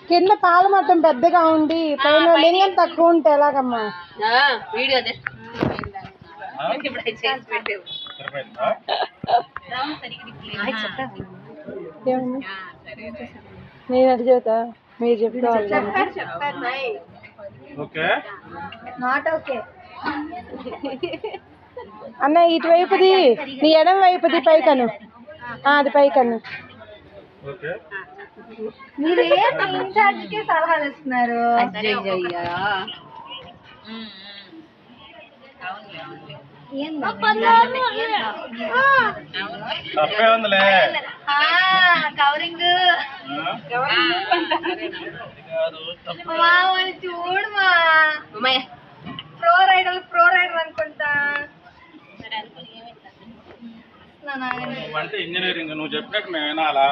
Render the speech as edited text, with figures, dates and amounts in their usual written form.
కింద పాల మట్టం పెద్దగా ఉండి పైన లింగం తక్కువ ఉంటే ఎలాగమ్మా? వీడియో నేను అటు చెబుతా, మీరు చెప్తారు. అన్న ఇటువైపుది, నీ ఎడం వైపుది పైకను, అది పైకన్ను. మీరు ఇన్ఛార్జ్కి సలహాలు ఇస్తున్నారు. కవరింగ్ చూడమా, ప్రో రైడర్ అనుకుంటా. ఇంజనీరింగ్ నువ్వు చెప్పినట్టు మేము వినాలా?